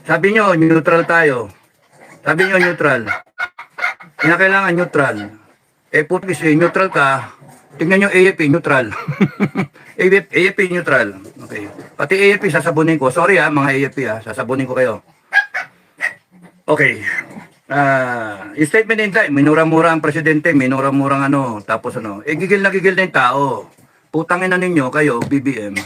Sabi nyo, neutral tayo. Sabi nyo, neutral. Kailangan neutral. Eh, putis eh, neutral ka. Tingnan nyo AFP, neutral. AFP, neutral. Okay. Pati AFP, sasabunin ko. Sorry ha, mga AFP ha. Sasabunin ko kayo. Okay. Yung statement din tayo, minura-mura ang presidente, minura-mura ano, tapos ano, gigil na yung tao. Putangin na ninyo, kayo, BBM.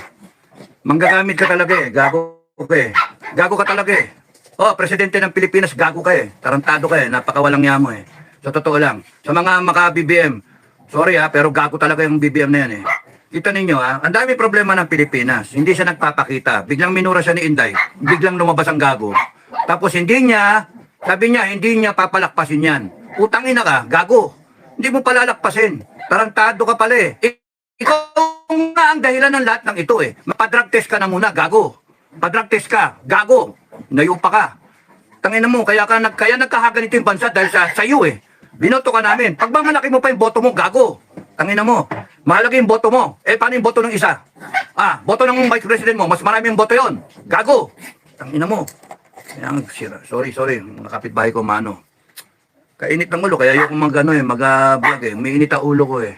Manggagamit ka talaga eh, gago ka eh. Gago ka talaga eh. Oh, presidente ng Pilipinas, gago ka eh. Tarantado ka eh, napakawalang yamo eh. Sa totoo lang. Sa mga maka-BBM, sorry ha, pero gago talaga yung BBM na yan eh. Kita ninyo ha, ang dami problema ng Pilipinas. Hindi siya nagpapakita. Biglang minura siya ni Inday. Biglang lumabas ang gago. Tapos hindi niya, sabi niya, hindi niya papalakpasin yan. Utangin na ka, gago. Hindi mo palalakpasin. Tarantado ka pala eh. Ikaw nga ang dahilan ng lahat ng ito eh. Mapadrug test ka na muna, gago. Padrug test ka, gago. Nayupa ka. Tangina mo, kaya nagkahaganito yung bansa dahil sa iyo eh. Binoto ka namin. Pag malaki mo pa yung boto mo, gago. Tangina mo. Mahalaga yung boto mo. Eh, paano yung boto ng isa? Boto ng vice president mo, mas marami yung boto yon. Gago. Tangina mo. Sorry. Nakapitbahay ko, mano. Kainit ng ulo, kaya yung mag-vlog eh. May init ang ulo ko eh.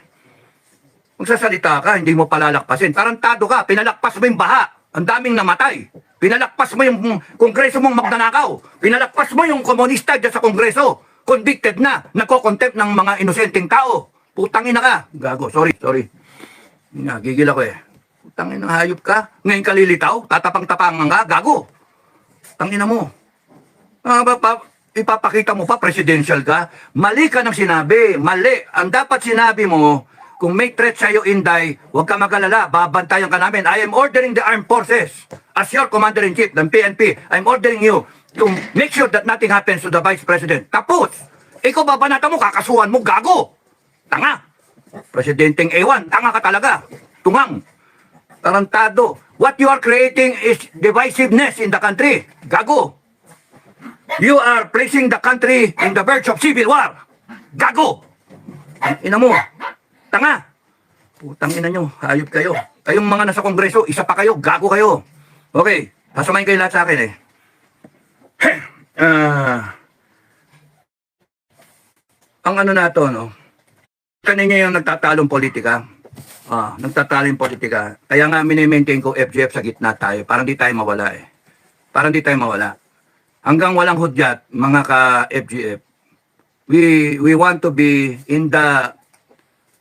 Magsasalita ka, hindi mo palalakpasin. Tarantado ka, pinalakpas mo yung baha. Ang daming namatay. Pinalakpas mo yung kongreso mong magnanakaw. Pinalakpas mo yung komunista dyan sa kongreso. Convicted na, nagko-contempt ng mga inosenteng tao. Putangin na ka. Gago, sorry. Gigil ako eh. Putangin na hayop ka. Ngayon kalilitaw, tatapang-tapangan ka, gago. Tangina mo. Ipapakita mo pa, presidential ka. Mali ka ng sinabi. Mali. Ang dapat sinabi mo, kung may threat sa'yo, Inday, huwag ka mag-alala, babantayan ka namin. I am ordering the armed forces as your commander-in-chief ng PNP. I'm ordering you to make sure that nothing happens to the vice president. Tapos, ikaw babanata mo, kakasuhan mo, gago. Tanga. Presidenteng A1, tanga ka talaga. Tungang. Tarantado. What you are creating is divisiveness in the country. Gago. You are placing the country in the verge of civil war. Gago. Ina mo. Tanga. Putang ina nyo. Hayop kayo. Kayong mga nasa kongreso, isa pa kayo. Gago kayo. Okay. Pasamahin kayo lahat sa akin eh. Ang ano na to, no? Kanina yung nagtatalong politika. Nagtatalong politika. Kaya nga minimaintain ko FGF sa gitna tayo. Parang di tayo mawala eh. Parang di tayo mawala. Hanggang walang hudyat, mga ka-FGF, we want to be in the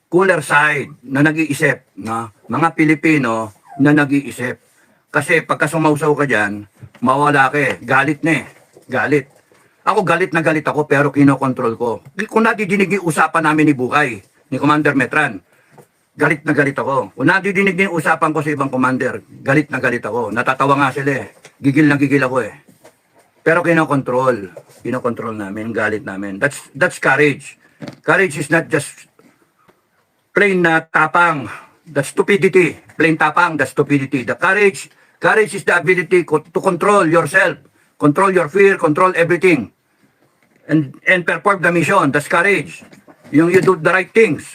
cooler side na nag-iisip, no? Mga Pilipino na nag-iisip. Kasi pagka sumausaw ka dyan, mawala ka eh. Galit na eh. Galit. Ako galit na galit ako pero kinokontrol ko. Kung nadidinig yung usapan namin ni Bukay, ni Commander Metran, galit na galit ako. Kung nadidinig yung usapan ko sa ibang commander, galit na galit ako. Natatawa nga sila eh. Gigil na gigil ako eh. Pero kinokontrol. Kinokontrol namin, galit namin. That's courage. Courage is not just plain na tapang, the stupidity. Plain tapang, the stupidity. The courage is the ability to control yourself, control your fear, control everything, and perform the mission. That's courage. Yung you do the right things,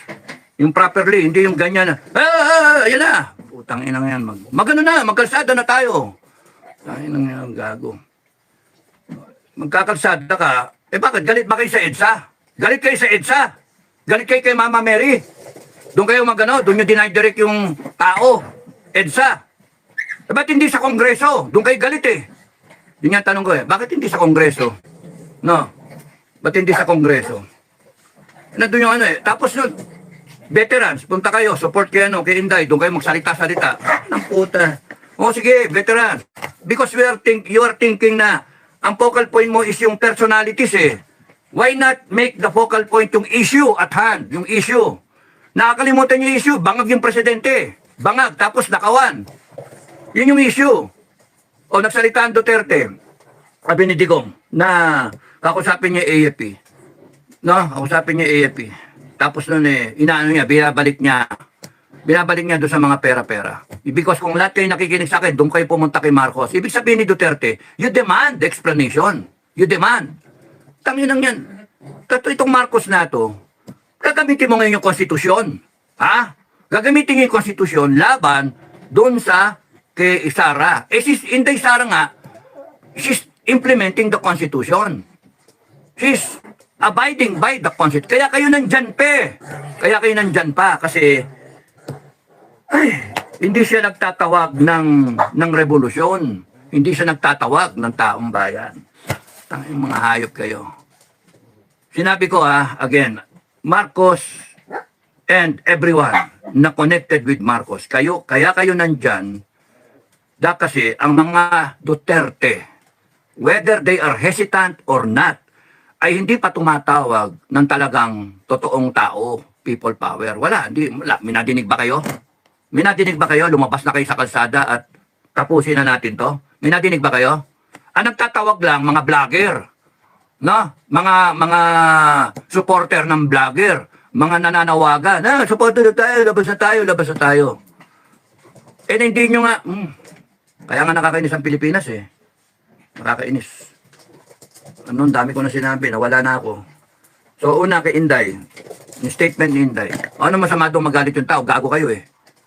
yung properly, hindi yung ganyan na, yan na. Putang inang yan. Magano na, magkalsada na tayo. Putang inang yan, gago. Magkakalsada ka, bakit galit ba kayo sa EDSA? Galit kayo sa EDSA? Galit kayo kay Mama Mary? Doon kayo doon nyo dinidirect yung tao. EDSA. Ba't hindi sa Kongreso? Doon kayo galit eh. Yun nga tanong ko eh, bakit hindi sa Kongreso? No? Ba't hindi sa Kongreso? Nandun yung tapos nun, veterans, punta kayo, support kayo kay Inday, doon kayo magsalita-salita. Nang puta. Sige, veterans. Because you are thinking na, ang focal point mo is yung personalities eh. Why not make the focal point yung issue at hand, yung issue? Nakakalimutan yung issue, bangag yung presidente. Bangag, tapos nakawan. Yun yung issue. Nagsalita ang Duterte, sabi ni Digong, na kakusapin niya AFP. No, kakusapin niya AFP. Tapos nun binabalik niya doon sa mga pera-pera. Because kung lahat kayo nakikinig sa akin, doon kayo pumunta kay Marcos. Ibig sabihin ni Duterte, you demand the explanation. You demand. Tangin lang yan. Itong Marcos na to, gagamitin mo ngayon yung konstitusyon. Gagamitin yung konstitusyon laban doon sa kay Sara. Si Inday Sara nga, implementing the Constitution. She's abiding by the Constitution. Kaya kayo nandyan pa. Kaya kayo nandyan pa. Kasi, hindi siya nagtatawag ng revolusyon. Hindi siya nagtatawag ng taong bayan. Tanging mga hayop kayo. Sinabi ko again, Marcos and everyone na connected with Marcos, kaya kayo nandyan, kasi ang mga Duterte, whether they are hesitant or not, ay hindi pa tumatawag ng talagang totoong tao, people power. Wala. Minadinig ba kayo? Minadinig ba kayo? Lumabas na kayo sa kalsada at tapusin na natin to? Minadinig ba kayo? Ang nagtatawag lang, mga vlogger. No? Mga supporter ng vlogger. Mga nananawagan. Supporter na tayo, labas na tayo, labas na tayo. Eh, hindi nyo nga. Kaya nga nakakainis ang Pilipinas eh. Nakakainis. Dami ko na sinabi, nawala na ako. So, una kay Inday. Yung statement ni Inday. Ano masama doon magalit yung tao? Gago kayo eh.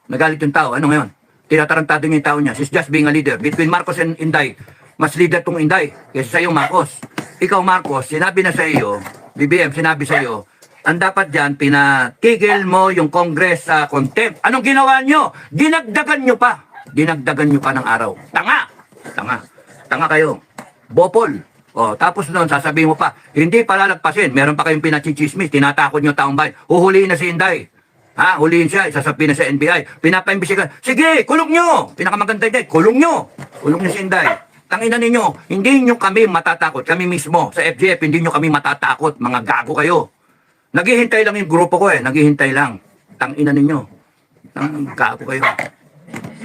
Nagalit yung tao. Ano ngayon? Tinatarantado niya yung tao niya. She's just being a leader. Between Marcos and Inday, mas leader tong Inday kaysa sa iyo, Marcos. Ikaw, Marcos, sinabi na sa iyo, BBM, sinabi sa iyo, ang dapat dyan, pinatigil mo yung Congress sa contempt. Anong ginawa nyo? Dinagdagan nyo pa. Dinagdagan nyo pa ng araw. Tanga! Tanga. Tanga kayo. Bopol. Tapos noon, sasabihin mo pa, hindi palalagpasin. Meron pa kayong pinachichismis. Tinatakot nyo taong bayan. Huhulihin na si Inday. Hulihin siya. Isasabihin na sa NBI. Pinapaimbisigan. Sige, kulong nyo! Pinakamaganda Inday, kulong nyo! Kulong nyo si Inday. Tanginan ninyo, hindi nyo kami matatakot. Kami mismo, sa FGF, hindi nyo kami matatakot. Mga gago kayo. Naghihintay lang yung grupo ko eh. Naghihintay lang. Tanginan ninyo. Gago kayo.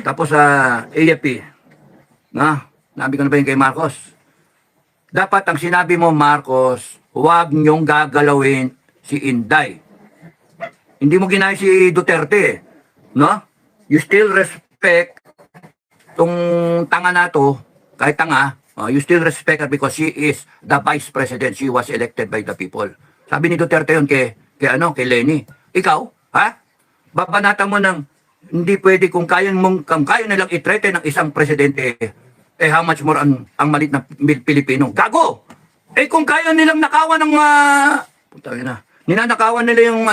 Tapos sa AFP, nabi ko na ba yun kay Marcos? Dapat ang sinabi mo, Marcos, huwag nyong gagalawin si Inday. Hindi mo ginaya si Duterte. No? You still respect tong tanga na to, kahit tanga, you still respect her because she is the vice president. She was elected by the people. Sabi ni Duterte yun kay Lenny. Ikaw, babanata mo ng hindi pwede kung kaya nilang i-threaten ng isang presidente, how much more ang malit na Pilipino. Gago! Kung kaya nilang nakawan ng ninanakawan nila yung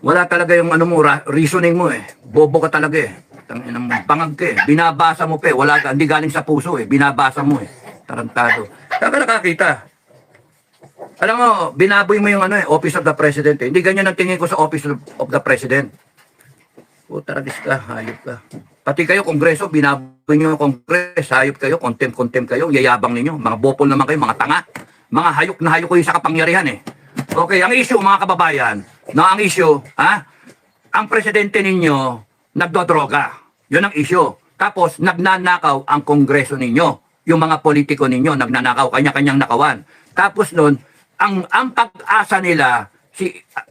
wala talaga yung reasoning mo eh. Bobo ka talaga eh. Pangag ka eh. Binabasa mo pa eh. Hindi galing sa puso eh. Binabasa mo eh. Tarantado. Saka nakakita. Alam mo, binaboy mo yung Office of the President eh. Hindi ganyan ang tingin ko sa Office of the President. Taradis ka, hayop ka. Pati kayo, Kongreso, binaboy nyo yung Kongres, hayop kayo, contempt kayo, yayabang ninyo. Mga bopol naman kayo, mga tanga. Mga hayok na hayok kayo sa kapangyarihan eh. Okay, ang issue mga kababayan, ang issue, ang presidente ninyo nagdodroga. Yun ang issue. Tapos, nagnanakaw ang Kongreso ninyo. Yung mga politiko ninyo, nagnanakaw, kanya-kanyang nakawan. Tapos nun, ang pag-asa nila,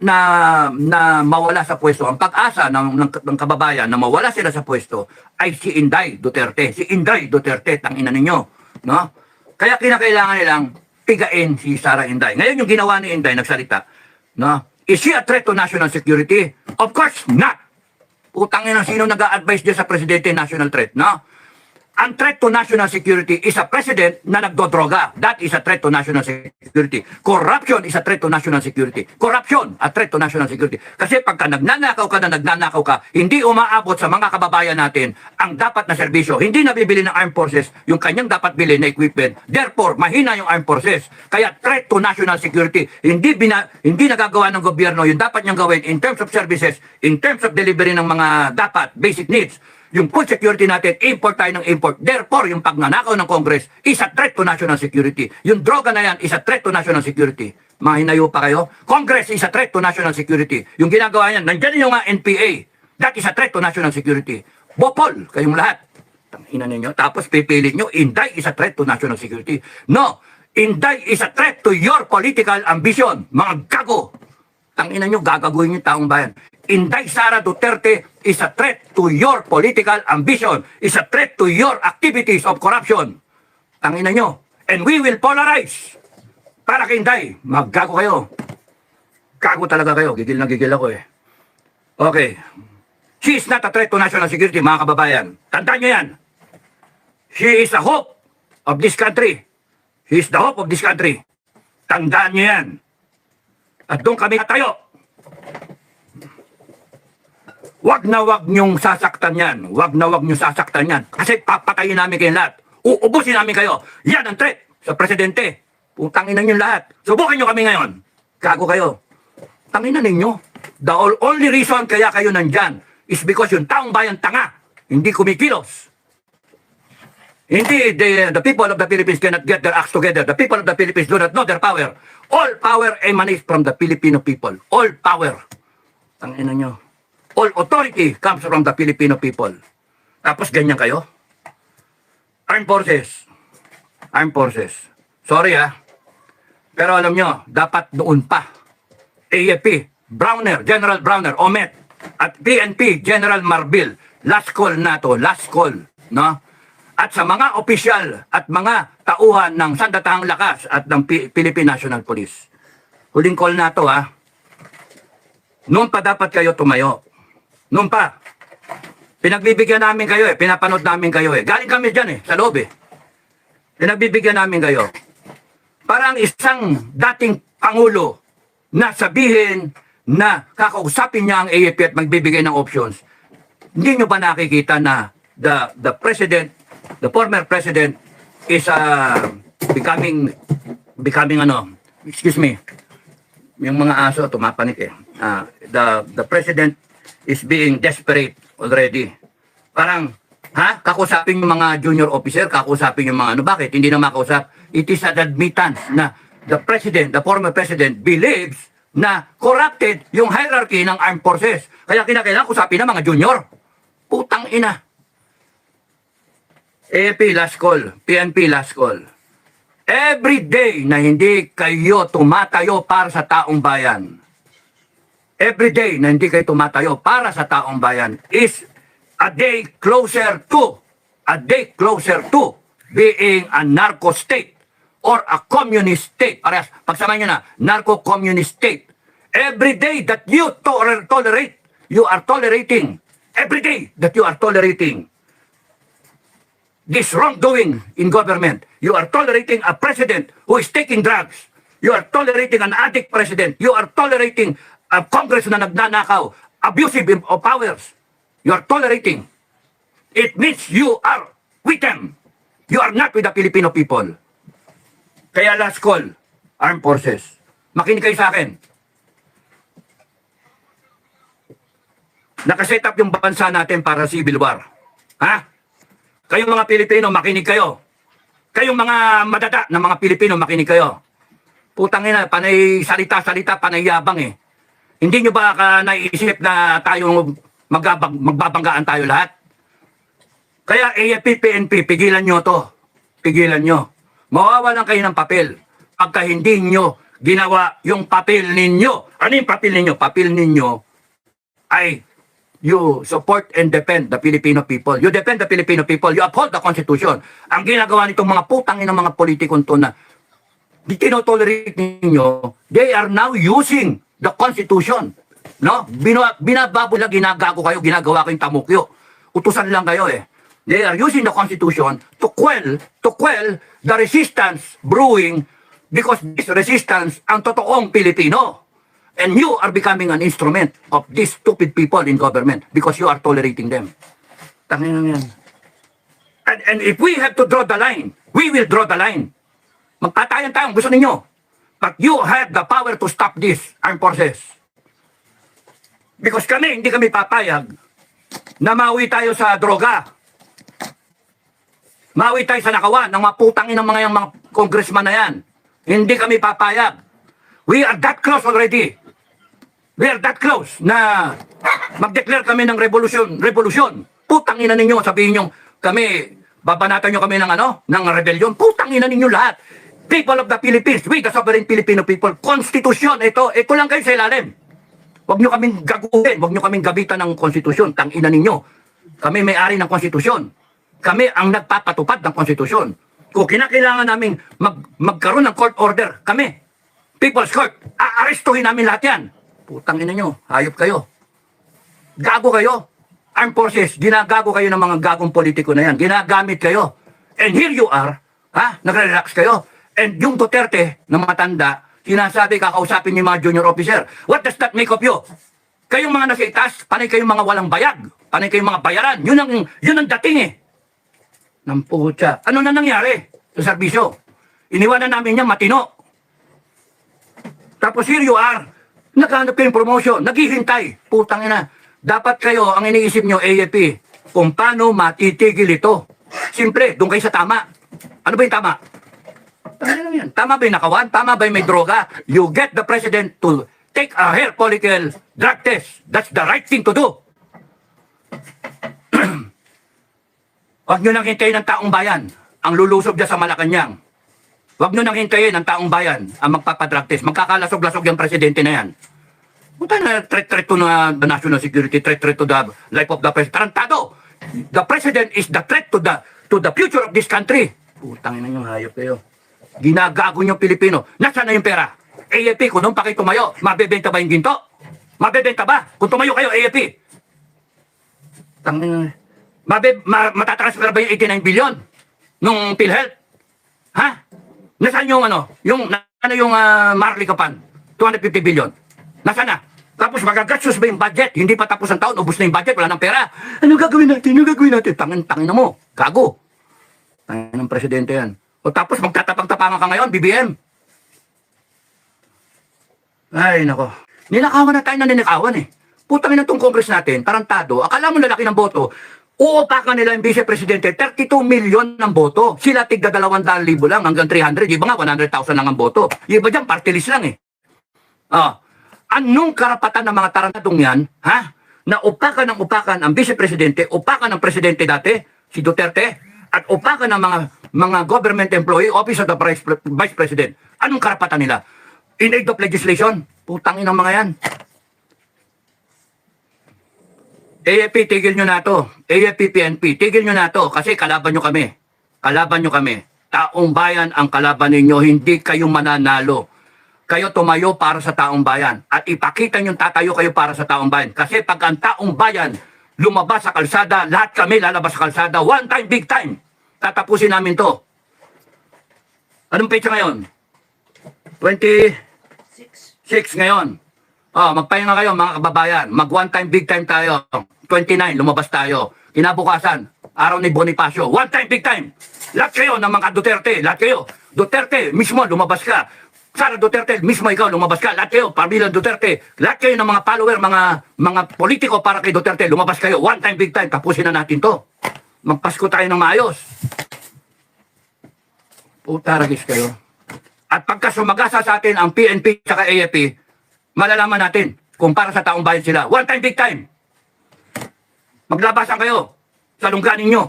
na mawala sa pwesto, ang pag-asa ng kababayan na mawala sila sa pwesto, ay si Inday Duterte. Si Inday Duterte, tangina ninyo. No? Kaya kinakailangan nilang pigain si Sara Inday. Ngayon yung ginawa ni Inday, nagsalita, no? Is she a threat to national security? Of course not! Putangin ang sino nag-a-advise dyan sa presidente national threat, no? Ang threat to national security is a president na nagdodroga. That is a threat to national security. Corruption is a threat to national security. Corruption, a threat to national security. Kasi pagka nagnanakaw ka, hindi umaabot sa mga kababayan natin ang dapat na serbisyo. Hindi nabibili ng armed forces yung kanyang dapat bilhin na equipment. Therefore, mahina yung armed forces. Kaya threat to national security. Hindi nagagawa ng gobyerno yung dapat niyang gawin in terms of services, in terms of delivery ng mga dapat, basic needs. Yung food security natin, import tayo ng import. Therefore, yung pagnanakaw ng Congress is a threat to national security. Yung droga na yan is a threat to national security. Mga hinayo pa kayo? Congress is a threat to national security. Yung ginagawa yan, nandyan yung NPA. That is a threat to national security. Bopol, kayong lahat. Tangina ninyo. Tapos pipilit nyo, Inday is a threat to national security. No, Inday is a threat to your political ambition. Mga gago. Tangina nyo, gagaguhin yung taong bayan. Inday Sara Duterte is a threat to your political ambition, is a threat to your activities of corruption. Tangina nyo. And we will polarize. Para kay Inday, maggago kayo. Gago talaga kayo. Gigil na gigil ako eh. Okay. She is not a threat to national security, mga kababayan. Tandaan nyo yan. She is a hope of this country. He is the hope of this country. Tandaan niyo yan. At doon kami tayo. Wag na wag niyong sasaktan yan. Wag na wag niyong sasaktan yan. Kasi papatayin namin kayo lahat. Uubusin namin kayo. Yan ang threat sa presidente. Putangin ninyo lahat. Subukan niyo kami ngayon. Gago kayo. Tanginan ninyo. The only reason kaya kayo nandyan is because yung taong bayan tanga. Hindi kumikilos. Hindi the people of the Philippines cannot get their acts together. The people of the Philippines do not know their power. All power emanates from the Filipino people. All power. Tanginan nyo. All authority comes from the Filipino people. Tapos ganyan kayo? Armed Forces. Armed Forces. Sorry pero alam nyo, dapat noon pa. AFP, Browner, General Browner, Omet, at PNP, General Marbil. Last call na to, last call. No? At sa mga opisyal at mga tauhan ng Sandatahang Lakas at ng Philippine National Police. Huling call na to Noon pa dapat kayo tumayo. Noon pa. Pinagbibigyan namin kayo pinapanood namin kayo Galing kami dyan sa loob Pinagbibigyan namin kayo. Parang isang dating Pangulo na sabihin na kakausapin niya ang AFP at magbibigay ng options. Hindi nyo ba nakikita na the president, the former president is becoming excuse me, yung mga aso tumapanik the president is being desperate already. Parang, kakusapin yung mga junior officer, kakusapin yung mga bakit? Hindi na makausap. It is an admittance na the president, the former president, believes na corrupted yung hierarchy ng armed forces. Kaya kinakailangan kusapin ng mga junior. Putang ina. AFP last call, PNP last call. Every day na hindi kayo tumatayo para sa taong bayan, every day na hindi kayo tumatayo para sa taong bayan is a day closer to being a narco state or a communist state. Parehas, pagsamahin nyo na, narco-communist state. Every day that you tolerate, you are tolerating, every day that you are tolerating this wrongdoing in government, you are tolerating a president who is taking drugs. You are tolerating an addict president. You are tolerating a Congress na nagnanakaw, abusive of powers. You are tolerating. It means you are with them. You are not with the Filipino people. Kaya last call, armed forces. Makinig kayo sa akin. Nakaset up yung bansa natin para civil war. Kayong mga Pilipino, makinig kayo. Kayong mga madada ng mga Pilipino, makinig kayo. Putang ina, panay salita-salita, panay yabang Hindi nyo ba naiisip na tayo magbabanggaan tayo lahat? Kaya AFP, PNP, pigilan nyo to. Pigilan nyo. Mawawalan kayo ng papel pagka hindi nyo ginawa yung papel ninyo. Ano yung papel ninyo? Papel ninyo ay you support and defend the Filipino people. You defend the Filipino people. You uphold the Constitution. Ang ginagawa nitong mga putang ng mga politikon to na di tinotolerate ninyo, they are now using the Constitution. No? Binababula, ginagago kayo, ginagawa kayong tamukyo. Utusan lang kayo They are using the Constitution to quell the resistance brewing because this resistance ang totoong Pilipino. And you are becoming an instrument of these stupid people in government because you are tolerating them. Tangin yan. And if we have to draw the line, we will draw the line. Magpatayan tayo, gusto ninyo. But you have the power to stop this, armed forces. Because hindi kami papayag na mawi tayo sa droga. Mawi tayo sa nakawan ng mga putangin ng mga congressman na yan. Hindi kami papayag. We are that close already. We are that close na mag-declare kami ng revolution. Putangin na ninyo, sabihin nyo, babanatan nyo kami ng rebellion. Putangin na ninyo lahat. People of the Philippines, we the sovereign Filipino people, konstitusyon, ito lang kayo sa ilalim. Huwag nyo kaming gaguhin, huwag nyo kaming gabitan ng konstitusyon. Tangina ninyo. Kami may-ari ng konstitusyon. Kami ang nagpapatupad ng konstitusyon. Kung kinakailangan namin magkaroon ng court order, kami, People's Court, aarestuhin namin lahat yan. Putang ina nyo, hayop kayo. Gago kayo. Armed Forces, ginagago kayo ng mga gagong politiko na yan. Ginagamit kayo. And here you are, Ha? Nagre-relax kayo. And yung Duterte na matanda, sinasabi kakausapin niyo yung mga junior officer. What does that make of you? Kayong mga nasa itaas, panay kayong mga walang bayag. Panay kayong mga bayaran. Yun ang dating eh. Namputya. Ano na nangyari sa serbisyo? Iniwanan namin niya matino. Tapos here you are. Naghanap kayong promotion. Naghihintay. Putang ina. Dapat kayo, ang iniisip nyo, AFP, kung paano matitigil ito. Simple, doon kayo sa tama. Ano ba yung tama? Tama ba yung nakawan? Tama ba yung may droga? You get the president to take a hair follicle drug test. That's the right thing to do. Huwag nyo nang hintayin ng taong bayan ang lulusob dyan sa Malacanang. Huwag nyo nang hintayin ng taong bayan ang magpapadrug test. Magkakalasog-lasog yung presidente na yan. Punta na threat to na the national security, threat to the life of the president. Tarantado! The president is the threat to the future of this country. Putang ina yung hayop kayo. Ginagago nyo Pilipino. Nasaan na yung pera? AFP, kung nung pa kayo tumayo, mabebenta ba yung ginto? Mabebenta ba? Kung tumayo kayo, AFP. Tangin, matatransfer ba yung 89 billion nung PhilHealth? Ha? Nasaan yung Marley Kapan? 250 billion. Nasaan na? Tapos magagastos ba yung budget? Hindi pa tapos ang taon, ubus na yung budget, wala nang pera. Ano gagawin natin? Ano gagawin natin? Tangin na mo. Gago. Tangin ng presidente yan. O tapos magtatapang-tapangan ka ngayon, BBM. Ay, nako. Ninakawan na tayo na ninakawan eh. Putang ina itong Congress natin, tarantado. Akala mo lalaki ng boto. Uupakan nila yung vice-presidente, 32 million ng boto. Sila tigda 200,000 lang hanggang 300. Yung iba nga, 100,000 lang ang boto. Yung iba dyan, party list lang eh. Anong karapatan ng mga tarantadong yan, ha? Na upakan ng upakan ang vice-presidente, upakan ng presidente dati, si Duterte, at upakan ng mga government employee, office of the vice president. Anong karapatan nila? In aid of legislation? Putangin ng mga yan. AFP, tigil nyo na to. AFP, PNP, tigil nyo na to kasi kalaban nyo kami. Kalaban nyo kami. Taong bayan ang kalaban ninyo, hindi kayo mananalo. Kayo tumayo para sa taong bayan. At ipakita nyo tatayo kayo para sa taong bayan. Kasi pag ang taong bayan lumabas sa kalsada, lahat kami lalabas sa kalsada. One time, big time. Tatapusin namin to. Anong petsa ngayon? 26 ngayon. Magpahinga kayo mga kababayan. Mag one time, big time tayo. 29, lumabas tayo. Kinabukasan, araw ni Bonifacio. One time, big time. Lahat kayo ng mga Duterte. Lahat kayo. Duterte, mismo lumabas ka. Sara Duterte, mismo ikaw lumabas ka. Lahat kayo, pamilya Duterte. Lahat kayo ng mga follower, mga politiko para kay Duterte. Lumabas kayo. One time, big time. Tapusin na natin to. Magpasko tayo ng maayos. Putaragis kayo. At pagka sumagasa sa atin ang PNP at AFP, malalaman natin kung para sa taong bayan sila. One time, big time. Maglabasan kayo sa lungga ninyo.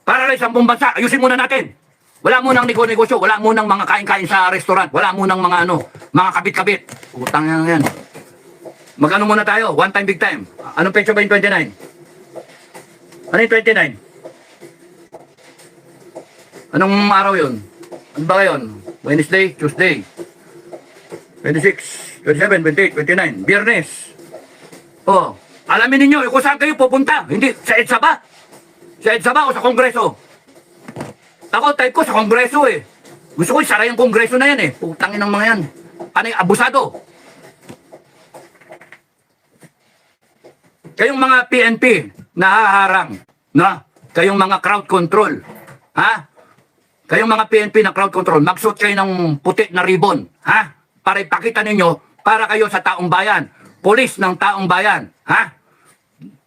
Para rin sa buong bansa, ayusin muna natin. Wala munang negosyo, wala munang mga kain-kain sa restaurant, wala munang mga kabit-kabit. Utang yan. Mag-ano muna tayo, one time, big time. Anong petsa ba yung 29? Ano yung 29? Anong araw yun? Ano ba yun? Wednesday, Tuesday, 26, 27, 28, 29, Biyernes. Alamin ninyo, kung saan kayo pupunta. Hindi, sa EDSA ba? Sa EDSA ba o sa Kongreso? Ako, type ko sa Kongreso eh. Gusto ko isara yung Kongreso na yan eh. Putangin ng mga yan. Panay abusado. Kayong mga PNP, nahaharang. Na? Kayong mga crowd control. Ha? Kayong mga PNP na crowd control, magsuot kayo ng puti na ribbon. Ha? Para ipakita ninyo, para kayo sa taong bayan. Pulis ng taong bayan. Ha?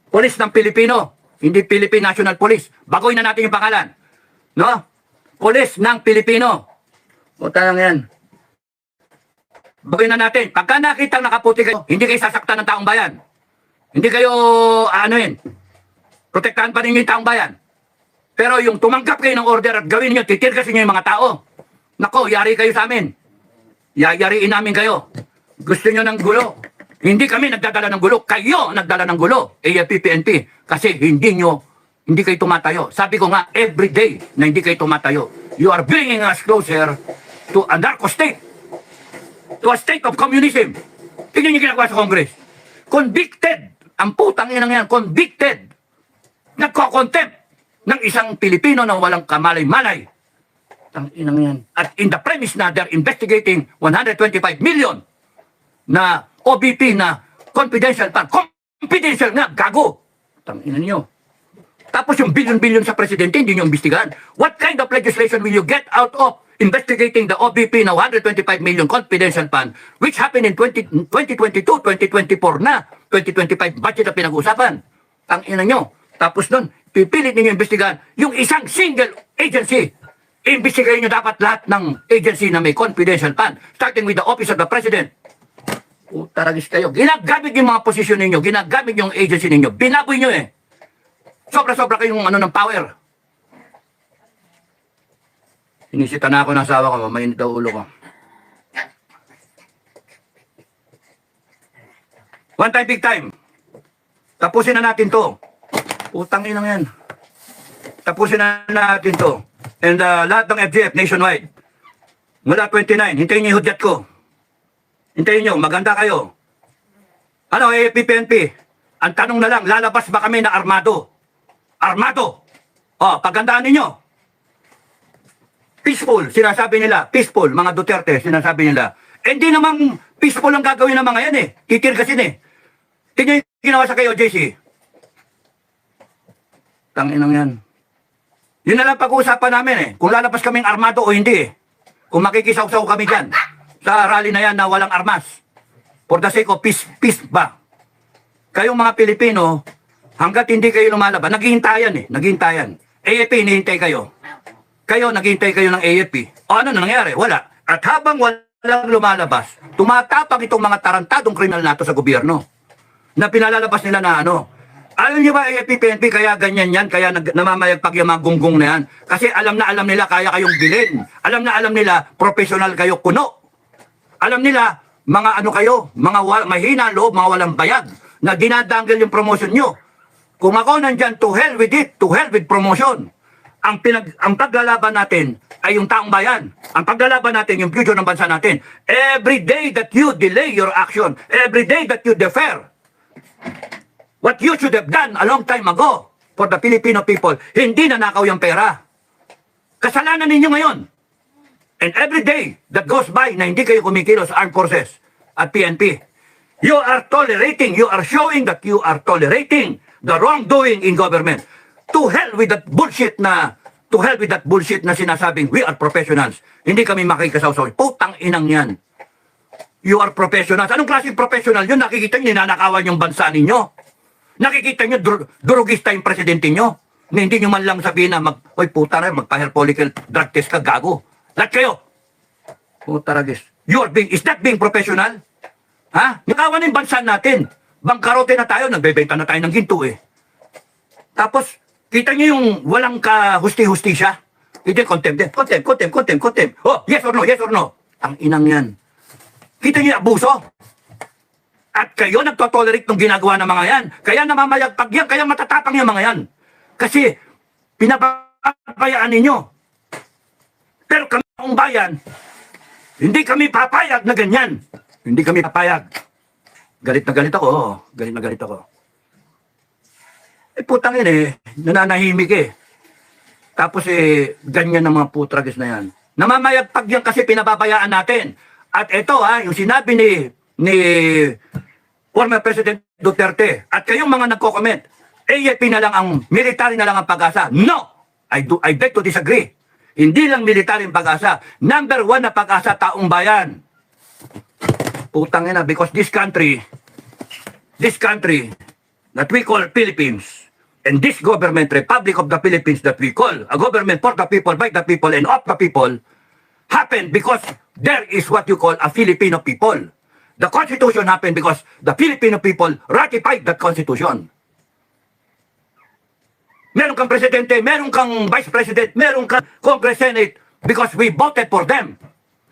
Pulis ng Pilipino. Hindi Philippine National Police. Baguhin na natin yung pangalan. No? Pulis ng Pilipino. O tanong yan. Baguhin na natin. Pagka nakita nakaputi kayo, hindi kayo sasaktan ng taong bayan. Hindi kayo, protektahan pa ninyo yung taong bayan. Pero yung tumanggap kayo ng order at gawin niyo, titirgasin niyo yung mga tao. Nako, yari kayo sa amin. Yayariin namin kayo. Gusto niyo ng gulo. Hindi kami nagdadala ng gulo. Kayo nagdala ng gulo. AFP, PNP. Kasi hindi kayo tumatayo. Sabi ko nga, every day na hindi kayo tumatayo, you are bringing us closer to a narco state. To a state of communism. Tingnan niyo ginagawa sa Congress. Convicted. Ang putang inang yan, convicted. Nagko-contempt. ng isang Pilipino na walang kamalay-malay. Tanginang yan. At in the premise na they're investigating 125 million na OBP na confidential fund. Confidential nga, gago. Tanginan nyo. Tapos yung billion-billion sa presidente, hindi nyo imbestigahan. What kind of legislation will you get out of investigating the OBP na 125 million confidential fund which happened in 2022, 2024 na, 2025 budget na pinag-uusapan? Tanginan nyo. Tapos nun, pipilit ninyo imbestigahan yung isang single agency. Imbestigahin nyo dapat lahat ng agency na may confidential fund, starting with the Office of the President. Taragis kayo. Ginagamit yung mga posisyon ninyo, ginagamit yung agency ninyo, binaboy nyo eh. Sobra-sobra kayong ng power. Inisita na ako ng asawa ko, mainit daw ulo ko. One time, big time. Tapusin na natin to. Utang inang yan. Tapusin na natin to. And lahat ng FGF nationwide. Mula 29, hintayin niyo yung hudyat ko. Hintayin niyo, maganda kayo. Ano, AFP, PNP? Ang tanong na lang, lalabas ba kami na armado? Armado! O, pagandaan ninyo. Peaceful, sinasabi nila. Peaceful, mga Duterte, sinasabi nila. Hindi namang peaceful ang gagawin ng mga yan eh. Titirgasin eh. Tingnan yung ginawa sa kayo, JC. Tanginang yan. Yun na lang pag-uusapan namin eh. Kung lalabas kaming armado o hindi eh. Kung makikisaw-saw kami dyan. Sa rally na yan na walang armas. For the sake of peace, peace ba? Kayong mga Pilipino, hanggat hindi kayo lumalaban, naghihintayan eh. Naghihintayan. AFP, hinihintay kayo. Kayo, naghihintay kayo ng AFP. O ano na nangyari? Wala. At habang walang lumalabas, tumatapang itong mga tarantadong kriminal nato sa gobyerno. Na pinalalabas nila na ano. Alam niyo ba, AFP, PNP, kaya ganyan yan, kaya namamayagpag yung mga gunggong na yan. Kasi alam na alam nila, kaya kayong bilhin. Alam na alam nila, professional kayo, kuno. Alam nila, mga ano kayo, mga mahina loob, mga walang bayag, na dinadanggal yung promotion nyo. Kung ako nandyan, to hell with it, to hell with promotion. Ang paglalaban natin ay yung taong bayan. Ang paglalaban natin, yung future ng bansa natin. Every day that you delay your action, every day that you defer, what you should have done a long time ago for the Filipino people, hindi na nakaw yung pera. Kasalanan ninyo ngayon. And every day that goes by na hindi kayo kumikilos sa armed forces at PNP, you are tolerating, you are showing that you are tolerating the wrongdoing in government. To hell with that bullshit na, sinasabing we are professionals. Hindi kami makikasaw-saw. Putang inang yan. You are professionals. Anong klaseng professional yun? Nakikita nyo, ninanakawan yung bansa ninyo. Nakikita nyo, durugista yung presidente nyo. Na hindi nyo man lang sabihin na, oy puta na, magpa-hair follicle drug test ka, gago. Lahat kayo. Puta ragis. Is that being professional? Ha? Nakawan yung bansa natin. Bangkarote na tayo, nagbebenta na tayo ng ginto eh. Tapos, kita nyo yung walang kahusti-hustisya? Hindi, contempt. Oh, yes or no? Ang inang yan. Kita nyo yung abuso? At kayo nagtotolerate ng ginagawa ng mga yan. Kaya namamayagpag yan, kaya matatapang yung mga yan. Kasi, pinapabayaan ninyo. Pero kami ang bayan, hindi kami papayag na ganyan. Hindi kami papayag. Galit na galit ako. Galit na galit ako. Putang yun nananahimik Tapos ganyan ng mga putragis na yan. Namamayagpag yan kasi pinababayaan natin. At ito yung sinabi ni former President Duterte at kayong mga nagko-comment, AFP na lang ang military na lang ang pag-asa. No! I beg to disagree. Hindi lang military ang pag-asa. Number 1 na pag-asa, taong bayan. Putang ina, because this country that we call Philippines, and this government, Republic of the Philippines that we call a government for the people, by the people, and of the people, happened because there is what you call a Filipino people. The Constitution happened because the Filipino people ratified that Constitution. Meron kang presidente, meron kang vice president, meron kang Congress, Senate, because we voted for them.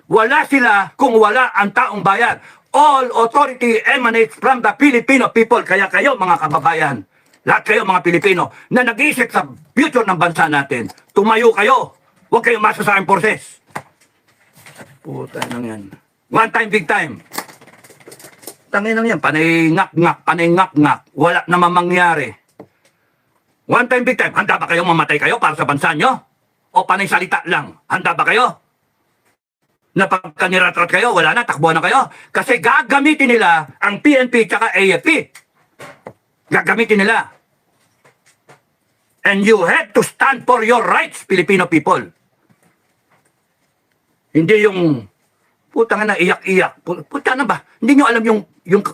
Wala sila kung wala ang taong bayan. All authority emanates from the Filipino people. Kaya kayo mga kababayan, lahat kayo mga Pilipino na nag-iisip sa future ng bansa natin, tumayo kayo. Huwag kayong masa sa armed forces. Puta nang yan. One time, big time. Tangin nang yan, panay ngak-ngak. Wala naman mangyari. One time, big time. Handa ba kayo mamatay kayo para sa bansa nyo? O panay salita lang? Handa ba kayo? Na pagka niratrat kayo, wala na, takbuhan na kayo. Kasi gagamitin nila ang PNP tsaka AFP. Gagamitin nila. And you have to stand for your rights, Filipino people. Hindi yung, putang na, iyak-iyak. Puta na ba? Hindi nyo alam yung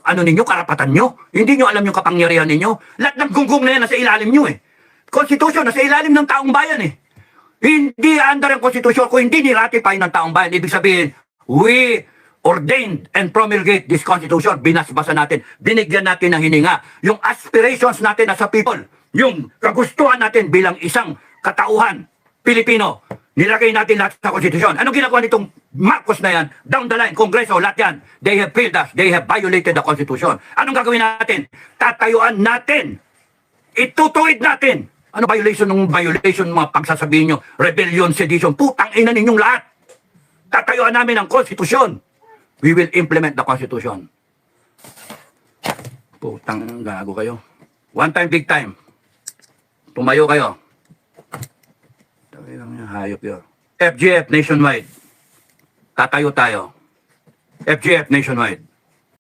ano ninyo, karapatan nyo? Hindi nyo alam yung kapangyarihan ninyo? Lahat ng gunggong na yan nasa ilalim nyo eh. Constitution, nasa ilalim ng taong bayan eh. Hindi under ang Constitution kung hindi ni-ratify ng taong bayan. Ibig sabihin, we ordained and promulgate this Constitution. Binasbasa natin, binigyan natin ng hininga. Yung aspirations natin as a people, yung kagustuhan natin bilang isang katauhan, Pilipino, nilagay natin lahat sa Constitution. Anong ginagawa nitong Marcos na yan? Down the line, Kongreso, lahat yan. They have failed us. They have violated the Constitution. Anong gagawin natin? Tatayuan natin. Itutuwid natin. Ano violation ng violation mga pagsasabihin nyo? Rebellion, sedition. Putang ina ninyong lahat. Tatayuan namin ang Constitution. We will implement the Constitution. Putang gago kayo. One time, big time. Tumayo kayo. Hayop yun. FGF nationwide. Tatayo tayo. FGF nationwide.